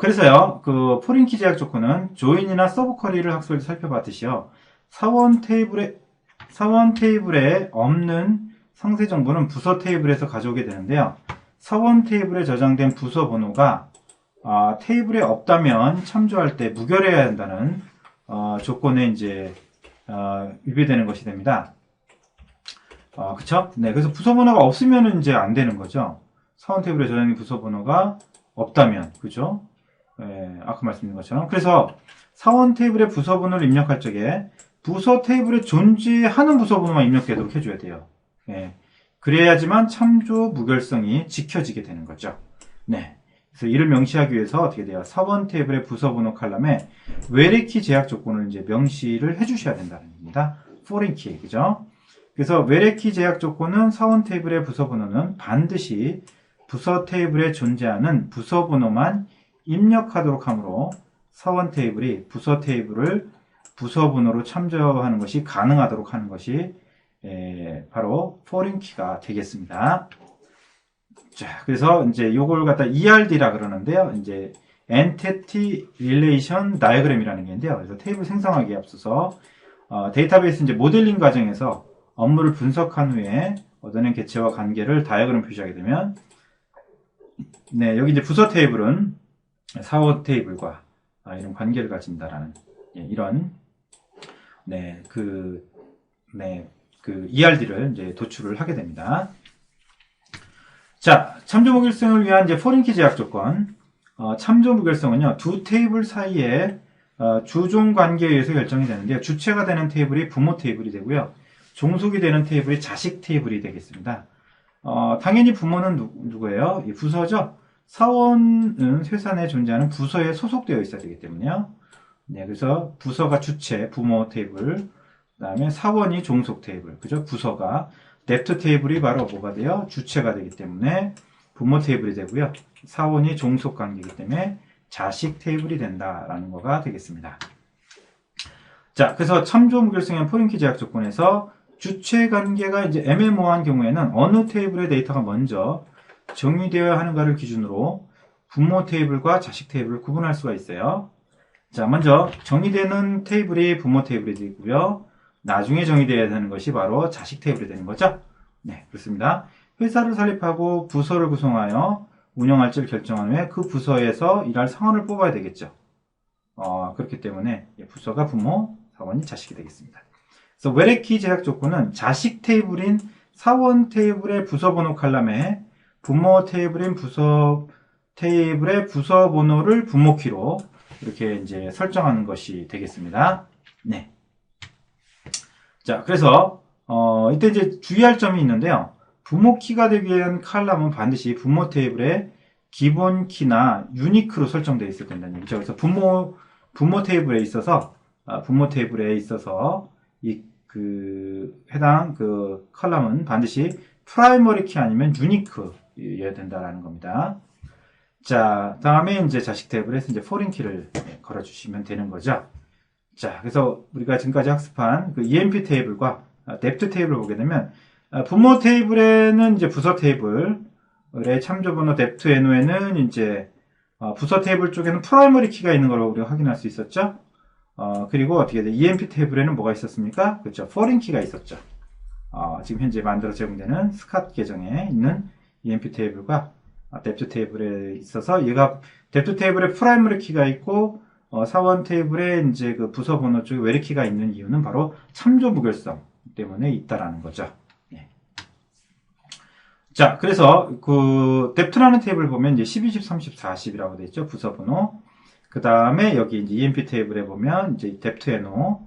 그래서요, 그, foreign key 제약 조건은 조인이나 서브 쿼리를 학습에서 살펴봤듯이요, 사원 테이블에 없는 상세 정보는 부서 테이블에서 가져오게 되는데요. 사원 테이블에 저장된 부서 번호가 테이블에 없다면 참조할 때 무결해야 한다는 조건에 이제 위배되는 것이 됩니다. 그쵸? 네, 그래서 부서 번호가 없으면 이제 안 되는 거죠. 사원 테이블에 저장된 부서 번호가 없다면, 그죠? 아까 말씀드린 것처럼. 그래서 사원 테이블에 부서 번호를 입력할 적에 부서 테이블에 존재하는 부서 번호만 입력되도록 해줘야 돼요. 네. 그래야지만 참조 무결성이 지켜지게 되는 거죠. 네. 그래서 이를 명시하기 위해서 어떻게 돼요? 사원 테이블의 부서 번호 칼럼에 외래키 제약 조건을 이제 명시를 해주셔야 된다는 얘기입니다. foreign key, 그죠? 그래서 외래키 제약 조건은 사원 테이블의 부서 번호는 반드시 부서 테이블에 존재하는 부서 번호만 입력하도록 하므로 사원 테이블이 부서 테이블을 부서 번호로 참조하는 것이 가능하도록 하는 것이 바로 foreign key가 되겠습니다. 자, 그래서 이제 요걸 갖다 ERD라 그러는데요. 이제 Entity Relation Diagram이라는 게 있는데요. 그래서 테이블 생성하기에 앞서서 데이터베이스 이제 모델링 과정에서 업무를 분석한 후에 얻어낸 객체와 관계를 다이어그램 표시하게 되면 네, 여기 이제 부서 테이블은 사원 테이블과 이런 관계를 가진다라는 이런 그 ERD를 이제 도출을 하게 됩니다. 자, 참조 무결성을 위한 이제 foreign key 제약 조건. 참조 무결성은요, 두 테이블 사이에 주종 관계에 의해서 결정이 되는데요. 주체가 되는 테이블이 부모 테이블이 되고요. 종속이 되는 테이블이 자식 테이블이 되겠습니다. 당연히 부모는 누구예요? 이 부서죠? 사원은 회사 내에 존재하는 부서에 소속되어 있어야 되기 때문에요. 네, 그래서 부서가 주체, 부모 테이블, 그 다음에 사원이 종속 테이블, 그죠? 부서가, depth 테이블이 바로 뭐가 돼요? 주체가 되기 때문에 부모 테이블이 되고요. 사원이 종속 관계이기 때문에 자식 테이블이 된다라는 거가 되겠습니다. 자, 그래서 참조 무결성의 foreign key 제약 조건에서 주체 관계가 이제 애매모호한 경우에는 어느 테이블의 데이터가 먼저 정의되어야 하는가를 기준으로 부모 테이블과 자식 테이블을 구분할 수가 있어요. 자, 먼저 정의되는 테이블이 부모 테이블이 되고요. 나중에 정의되어야 되는 것이 바로 자식 테이블이 되는 거죠. 네, 그렇습니다. 회사를 설립하고 부서를 구성하여 운영할지를 결정한 후에 그 부서에서 일할 사원을 뽑아야 되겠죠. 그렇기 때문에 부서가 부모, 사원이 자식이 되겠습니다. 그래서 외래키 제약 조건은 자식 테이블인 사원 테이블의 부서 번호 칼럼에 부모 테이블인 부서 테이블의 부서 번호를 부모 키로 이렇게 이제 설정하는 것이 되겠습니다. 네. 자, 그래서 이때 이제 주의할 점이 있는데요. 부모 키가 되기 위한 칼럼은 반드시 부모 테이블의 기본 키나 유니크로 설정되어 있어야 된다는 얘기죠. 그래서 부모 테이블에 있어서 해당 컬럼은 반드시 프라이머리 키 아니면 유니크여야 된다라는 겁니다. 자, 다음에 이제 자식 테이블에서 이제 포린 키를 걸어주시면 되는 거죠. 자, 그래서 우리가 지금까지 학습한 그 EMP 테이블과 뎁트 테이블을 보게 되면, 부모 테이블에는 이제 부서 테이블의 참조번호 뎁트 NO에는 이제 부서 테이블 쪽에는 프라이머리 키가 있는 걸 우리가 확인할 수 있었죠. 그리고 어떻게 돼? EMP 테이블에는 뭐가 있었습니까? 그렇죠. 포린 키가 있었죠. 지금 현재 만들어 제공되는 스캇 계정에 있는 EMP 테이블과 뎁트 테이블에 있어서 얘가 뎁트 테이블에 프라이머리 키가 있고 사원 테이블에 이제 그 부서 번호 쪽에 외래 키가 있는 이유는 바로 참조 무결성 때문에 있다라는 거죠. 예. 자, 그래서 그 뎁트라는 테이블 보면 이제 12, 10, 30, 40이라고 되어 있죠. 부서 번호. 그 다음에 여기 이제 EMP 테이블에 보면 이제 뎁트 NO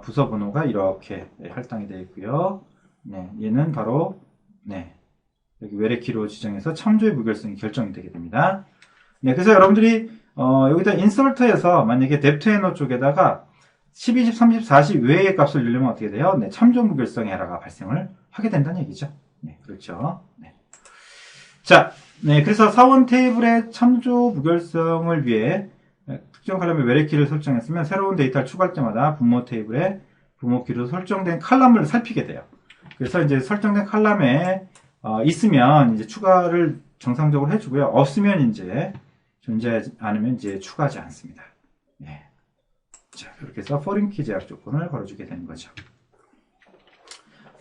부서 번호가 이렇게 할당이 되어 있고요. 네, 얘는 바로 여기 외래 키로 지정해서 참조의 무결성이 결정이 되게 됩니다. 네, 그래서 여러분들이 여기다 인서트에서 만약에 뎁트 NO 쪽에다가 10, 20, 30, 40 외의 값을 넣으면 어떻게 돼요? 네, 참조 무결성 에러가 발생을 하게 된다는 얘기죠. 네, 그렇죠. 네. 자, 네, 그래서 사원 테이블의 참조 무결성을 위해 특정 칼럼의 외래 키를 설정했으면 새로운 데이터를 추가할 때마다 부모 테이블에 부모 키로 설정된 칼럼을 살피게 돼요. 그래서 이제 설정된 칼럼에 있으면 이제 추가를 정상적으로 해주고요. 없으면 이제 존재하지 않으면 이제 추가하지 않습니다. 네. 자, 이렇게 해서 포린 키 제약 조건을 걸어주게 되는 거죠.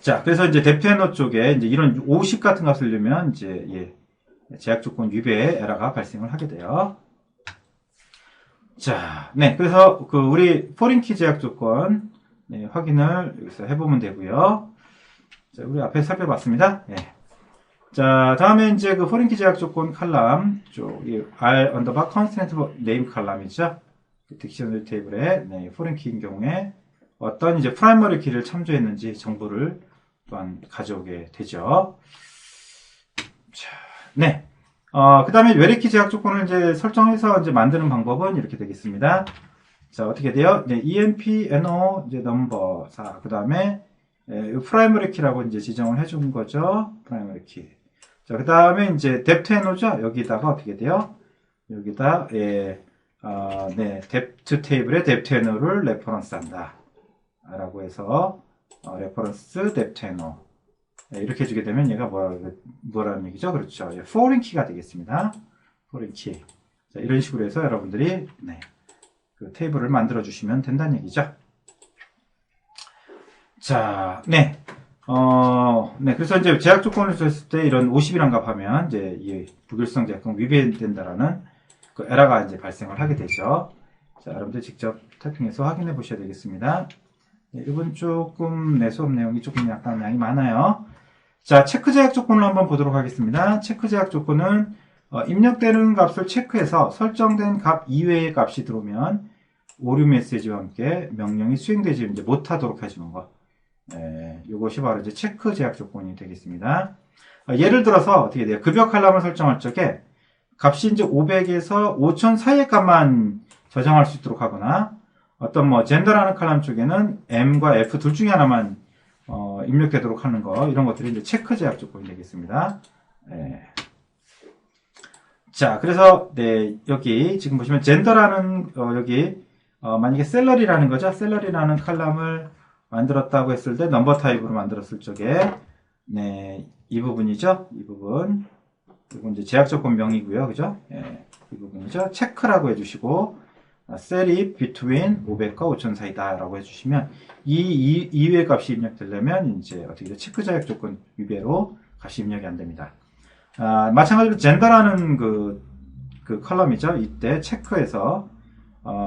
자, 그래서 이제 뎁트 NO 쪽에 이제 이런 50 같은 값을 넣으면 이제 제약 조건 위배의 에러가 발생을 하게 돼요. 자, 네, 그래서 그 우리 포린 키 제약 조건 확인을 여기서 해보면 되고요. 자, 우리 앞에 살펴봤습니다. 네. 자, 다음에 이제 그 포린 키 제약 조건 칼럼 쪽, 이 R 언더바 컨스턴트 네임 칼럼이죠. 딕셔너리 테이블에 포린 키인 경우에 어떤 이제 프라이머리 키를 참조했는지 정보를 또한 가져오게 되죠. 자, 네. 그 다음에 외래 키 제약 조건을 이제 설정해서 이제 만드는 방법은 이렇게 되겠습니다. 자, 어떻게 돼요? 네, EMP NO 이제 넘버 4. 그 다음에 프라이머리 키라고 이제 지정을 해준 거죠. 프라이머리 키. 자, 그 다음에 이제 뎁트 NO죠. 여기다가 어떻게 돼요? 여기다 뎁트 테이블에 뎁트 NO를 레퍼런스 한다. 라고 해서 레퍼런스 뎁트 NO 이렇게 해주게 되면 얘가 뭐라는 얘기죠? 그렇죠. 포린 키가 되겠습니다. 포린 키. 자, 이런 식으로 해서 여러분들이 그 테이블을 만들어 주시면 된다는 얘기죠. 자, 그래서 이제 제약 조건을 줬을 때 이런 50이란 값 하면 이제 이 무결성 제약권 위배된다라는 그 에러가 이제 발생을 하게 되죠. 자, 여러분들 직접 타이핑해서 확인해 보셔야 되겠습니다. 이건 조금 수업 내용이 조금 약간 양이 많아요. 자, 체크 제약 조건을 한번 보도록 하겠습니다. 체크 제약 조건은 입력되는 값을 체크해서 설정된 값 이외의 값이 들어오면 오류 메시지와 함께 명령이 수행되지 이제 못하도록 해주는 것. 이것이 바로 이제 체크 제약 조건이 되겠습니다. 예를 들어서 어떻게 돼요? 급여 칼럼을 설정할 적에 값이 이제 500에서 5000 사이의 값만 저장할 수 있도록 하거나 어떤 젠더라는 칼럼 쪽에는 M과 F 둘 중에 하나만 입력되도록 하는 거, 이런 것들이 이제 체크 제약 조건이 되겠습니다. 자, 그래서 여기 지금 보시면 젠더라는 여기 만약에 셀러리라는 거죠. 셀러리라는 칼럼을 만들었다고 했을 때 넘버 타입으로 만들었을 적에 이 부분이죠. 이 부분. 그리고 이제 제약 조건 명이고요. 그죠? 이 부분이죠. 체크라고 해주시고 셀이 between 500과 5000 사이다 라고 해주시면 이 이외의 값이 입력되려면 이제 어떻게 체크 제약 조건 위배로 값이 입력이 안 됩니다. 마찬가지로 젠더라는 그 컬럼이죠. 이때 체크해서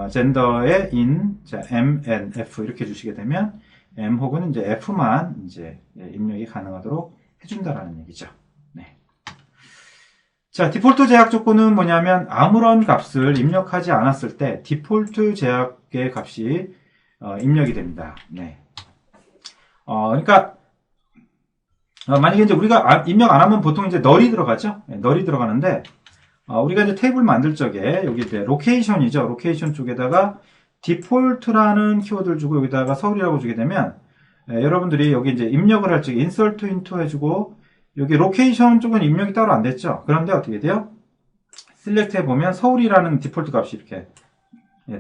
젠더의 in, 자, M, N, F 이렇게 주시게 되면 M 혹은 이제 F만 이제 입력이 가능하도록 해준다라는 얘기죠. 네. 자, 디폴트 제약 조건은 뭐냐면 아무런 값을 입력하지 않았을 때 디폴트 제약의 값이 입력이 됩니다. 네. 그러니까 만약에 이제 우리가 입력 안 하면 보통 이제 널이 들어가죠. 네, 널이 들어가는데 우리가 이제 테이블 만들 적에 여기 이제 로케이션이죠. 로케이션 쪽에다가 디폴트라는 키워드를 주고 여기다가 서울이라고 주게 되면 여러분들이 여기 이제 입력을 할 적에 insert into 해주고 여기 로케이션 쪽은 입력이 따로 안 됐죠. 그런데 어떻게 돼요? 셀렉트해 보면 서울이라는 디폴트 값이 이렇게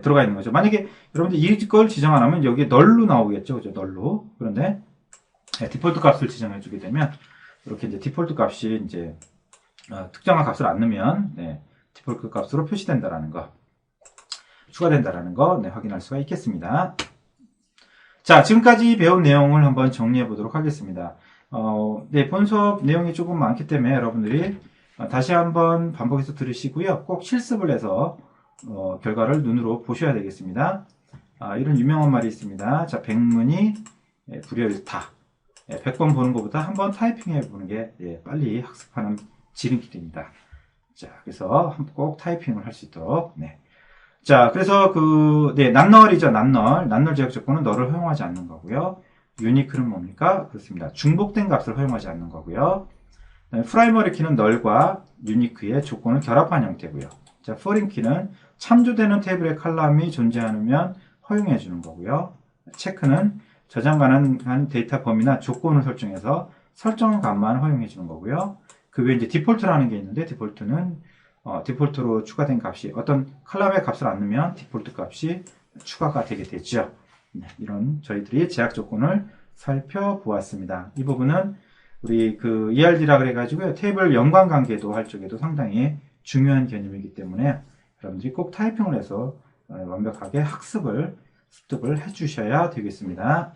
들어가 있는 거죠. 만약에 여러분들 이걸 지정 안 하면 여기 널로 나오겠죠. 그죠? 널로. 그런데 디폴트 값을 지정해 주게 되면 이렇게 이제 디폴트 값이 이제 특정한 값을 안 넣으면 디폴트 값으로 표시된다라는 거, 추가된다라는 거 확인할 수가 있겠습니다. 자, 지금까지 배운 내용을 한번 정리해 보도록 하겠습니다. 본 수업 내용이 조금 많기 때문에 여러분들이 다시 한번 반복해서 들으시고요. 꼭 실습을 해서 결과를 눈으로 보셔야 되겠습니다. 이런 유명한 말이 있습니다. 자, 백문이 불여일타. 100번 보는 것보다 한번 타이핑해 보는 게 빨리 학습하는 지름길입니다. 자, 그래서 꼭 타이핑을 할 수 있도록. 자, 그래서 난널이죠, 난널. 난널 제약 조건은 널을 허용하지 않는 거고요. 유니크는 뭡니까? 그렇습니다. 중복된 값을 허용하지 않는 거고요. 프라이머리 키는 널과 유니크의 조건을 결합한 형태고요. 자, 포린 키는 참조되는 테이블의 칼럼이 존재하면 허용해 주는 거고요. 체크는 저장 가능한 데이터 범위나 조건을 설정해서 설정 값만 허용해 주는 거고요. 그 외에 이제 디폴트라는 게 있는데 디폴트는 디폴트로 추가된 값이 어떤 컬럼의 값을 안 넣으면 디폴트 값이 추가가 되게 되죠. 이런 저희들이 제약 조건을 살펴보았습니다. 이 부분은 우리 ERD라 그래가지고요. 테이블 연관관계도 할 적에도 상당히 중요한 개념이기 때문에 여러분들이 꼭 타이핑을 해서 완벽하게 습득을 해주셔야 되겠습니다.